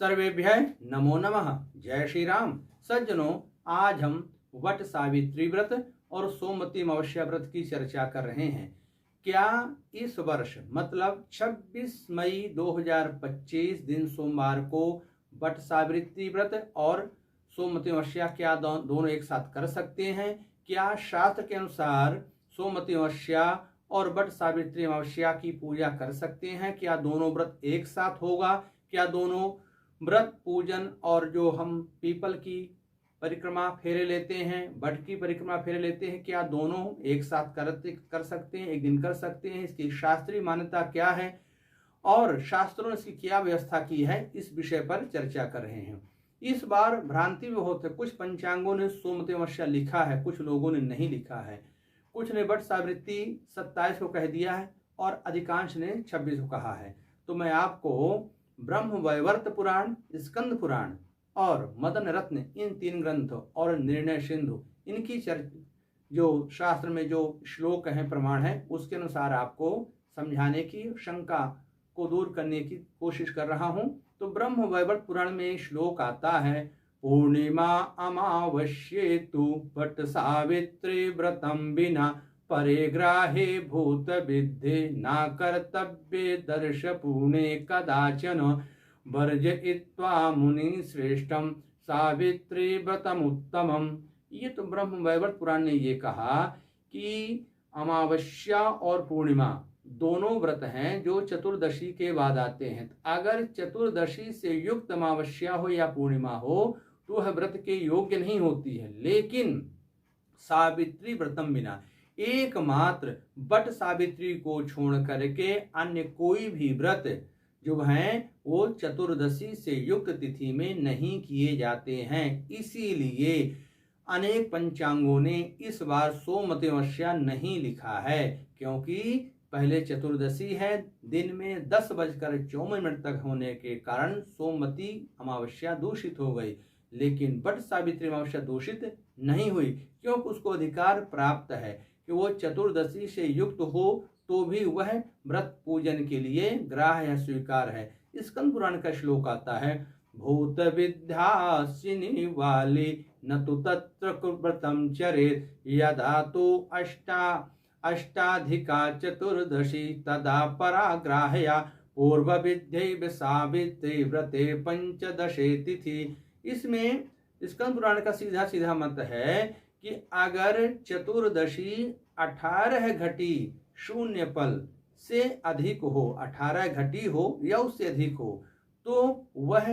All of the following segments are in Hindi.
सर्वेभ्यः नमो नमः। जय श्री राम। सज्जनों, आज हम वट सावित्री व्रत और सोमवती अमावस्या व्रत की चर्चा कर रहे हैं। क्या इस वर्ष मतलब 26 मई 2025 दिन सोमवार को वट सावित्री व्रत और सोमवती अमावस्या क्या दोनों एक साथ कर सकते हैं? क्या शास्त्र के अनुसार सोमवती अमावस्या और वट सावित्री अमावस्या की पूजा कर सकते हैं? क्या दोनों व्रत एक साथ होगा? क्या दोनों व्रत पूजन और जो हम पीपल की परिक्रमा फेरे लेते हैं, वट की परिक्रमा फेरे लेते हैं, क्या दोनों एक साथ कर सकते हैं, एक दिन कर सकते हैं? इसकी शास्त्रीय मान्यता क्या है और शास्त्रों ने इसकी क्या व्यवस्था की है, इस विषय पर चर्चा कर रहे हैं। इस बार भ्रांति बहुत है। कुछ पंचांगों ने सोमवती अमावस्या लिखा है, कुछ लोगों ने नहीं लिखा है। कुछ ने वट सावित्री 27 को कह दिया है और अधिकांश ने 26 को कहा है। तो मैं आपको ब्रह्म वैवर्त पुराण, स्कंद पुराण और मदन रत्न, इन 3 ग्रंथ और निर्णय सिंधु, इनकी जो शास्त्र में जो श्लोक हैं, प्रमाण है, उसके अनुसार आपको समझाने की, शंका को दूर करने की कोशिश कर रहा हूं। तो ब्रह्म वैवर्त पुराण में श्लोक आता है, पूर्णिमा अमावस्ये तु वट सावित्री व्रतम बिना परेग्राहे भूत विद्धे न कर्तव्ये दर्श पुणे कदाचन वर्जयित्वा मुनि श्रेष्ठम सावित्री व्रतम उत्तमम। ये तो ब्रह्म वैवर्त पुराण ने ये कहा कि अमावस्या और पूर्णिमा दोनों व्रत हैं जो चतुर्दशी के बाद आते हैं। अगर चतुर्दशी से युक्त अमावस्या हो या पूर्णिमा हो तो वह व्रत के योग्य नहीं होती है। लेकिन सावित्री व्रतम बिना, एकमात्र वट सावित्री को छोड़ करके अन्य कोई भी व्रत जो हैं वो चतुर्दशी से युक्त तिथि में नहीं किए जाते हैं। इसीलिए अनेक पंचांगों ने इस बार सोमवती अमावस्या नहीं लिखा है, क्योंकि पहले चतुर्दशी है, दिन में 10:54 तक होने के कारण सोमवती अमावस्या दूषित हो गई। लेकिन वट सावित्री अमावस्या दूषित नहीं हुई, क्योंकि उसको अधिकार प्राप्त है कि वो चतुर्दशी से युक्त हो तो भी वह व्रत पूजन के लिए ग्राह्य है, स्वीकार है। स्कंद पुराण का श्लोक आता है, भूत विद्यासिनी वाली न तु तत्र व्रतम चरेत यदा तो अष्टाधिका चतुर्दशी तदा पराग्राह्या पूर्व विद्यै सावित्री व्रते पंचदशे तिथि। इसमें स्कंद पुराण का सीधा सीधा मत है कि अगर चतुर्दशी 18 घटी 0 पल से अधिक हो, 18 घटी हो या उससे अधिक हो, तो वह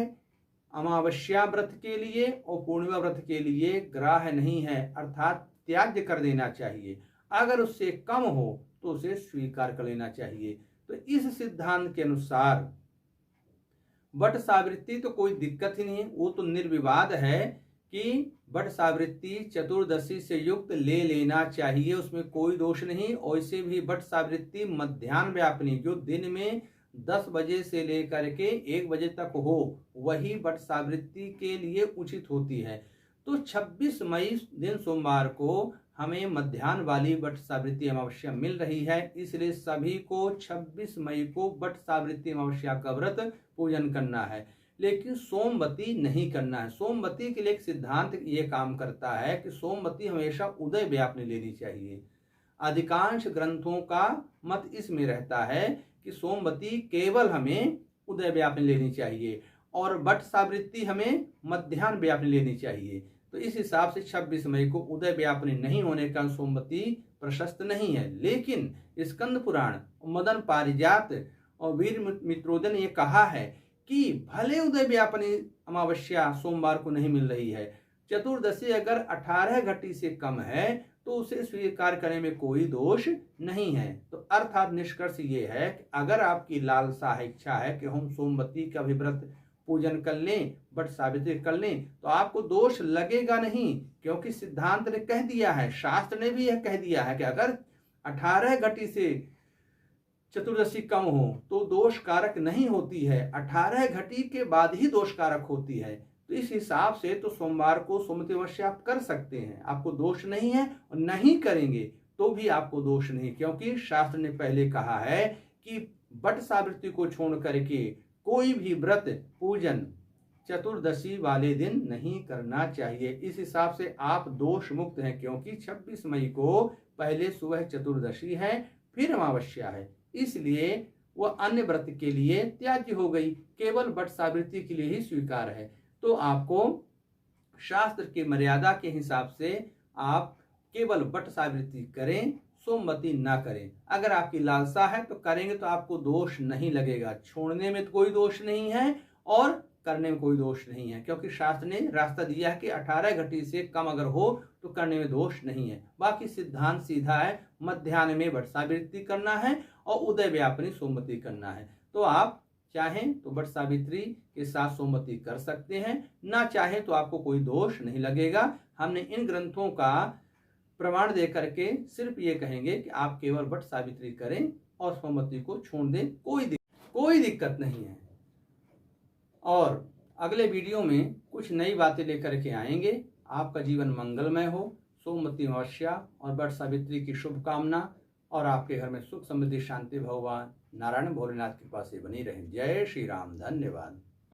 अमावस्या व्रत के लिए और पूर्णिमा व्रत के लिए ग्राह्य नहीं है, अर्थात त्याज्य कर देना चाहिए। अगर उससे कम हो तो उसे स्वीकार कर लेना चाहिए। तो इस सिद्धांत के अनुसार वट सावित्री तो कोई दिक्कत ही नहीं है, वो तो निर्विवाद है कि वट सावित्री चतुर्दशी से युक्त ले लेना चाहिए, उसमें कोई दोष नहीं। वैसे भी वट सावित्री मध्याह्न व्यापिनी, जो दिन में 10 बजे से लेकर के 1 बजे तक हो, वही वट सावित्री के लिए उचित होती है। तो 26 मई दिन सोमवार को हमें मध्याह्न वाली वट सावित्री अमावस्या मिल रही है, इसलिए सभी को 26 मई को वट सावित्री अमावस्या का व्रत पूजन करना है, लेकिन सोमवती नहीं करना है। सोमवती के लिए एक सिद्धांत ये काम करता है कि सोमवती हमेशा उदय व्यापिनी लेनी चाहिए। अधिकांश ग्रंथों का मत इसमें रहता है कि सोमवती केवल हमें उदय व्यापिनी लेनी चाहिए और वट सावित्री हमें मध्याह्न व्यापिनी लेनी चाहिए। तो इस हिसाब से 26 मई को उदय व्यापिनी नहीं होने का सोमवती प्रशस्त नहीं है। लेकिन स्कंद पुराण, मदन पारिजात और वीर मित्रोदय ने यह कहा है कि भले उदय व्यापिनी अमावस्या सोमवार को नहीं मिल रही है, चतुर्दशी अगर 18 घटी से कम है तो उसे स्वीकार करने में कोई दोष नहीं है। तो अर्थात निष्कर्ष ये है कि अगर आपकी लालसा है, इच्छा है कि हम सोमवती का भी व्रत पूजन कर लें, वट सावित्री कर लें, तो आपको दोष लगेगा नहीं, क्योंकि सिद्धांत ने कह दिया है, शास्त्र ने भी यह कह दिया है कि अगर 18 घटी से चतुर्दशी कम हो तो दोष कारक नहीं होती है, 18 घटी के बाद ही दोष कारक होती है। तो इस हिसाब से तो सोमवार को सोमवती अमावस्या आप कर सकते हैं, आपको दोष नहीं है, और नहीं करेंगे तो भी आपको दोष नहीं, क्योंकि शास्त्र ने पहले कहा है कि वट सावित्री को छोड़ करके कोई भी व्रत पूजन चतुर्दशी वाले दिन नहीं करना चाहिए। इस हिसाब से आप दोष मुक्त हैं, क्योंकि 26 मई को पहले सुबह चतुर्दशी है, फिर अमावस्या है, इसलिए वह अन्य व्रत के लिए त्याज्य हो गई, केवल वट सावित्री के लिए ही स्वीकार है। तो आपको शास्त्र की मर्यादा के हिसाब से आप केवल वट सावित्री करें, सोमवती ना करें। अगर आपकी लालसा है तो करेंगे तो आपको दोष नहीं लगेगा, छोड़ने में तो कोई दोष नहीं है और करने में कोई दोष नहीं है, क्योंकि शास्त्र ने रास्ता दिया है कि 18 घटी से कम अगर हो तो करने में दोष नहीं है। बाकी सिद्धांत सीधा है, मध्याह्न में वट सावित्री करना है और उदय व्यापनी सोमवती करना है। तो आप चाहें तो वट सावित्री के साथ सोमवती कर सकते हैं, ना चाहे तो आपको कोई दोष नहीं लगेगा। हमने इन ग्रंथों का प्रमाण दे करके सिर्फ ये कहेंगे कि आप केवल वट सावित्री करें और सोमवती को छोड़ दें, कोई दिक्कत नहीं है। और अगले वीडियो में कुछ नई बातें लेकर के आएंगे। आपका जीवन मंगलमय हो, सोमवती अमावस्या और वट सावित्री की शुभकामना, और आपके घर में सुख समृद्धि शांति भगवान नारायण भोलेनाथ की कृपा से बनी रहे। जय श्री राम, धन्यवाद।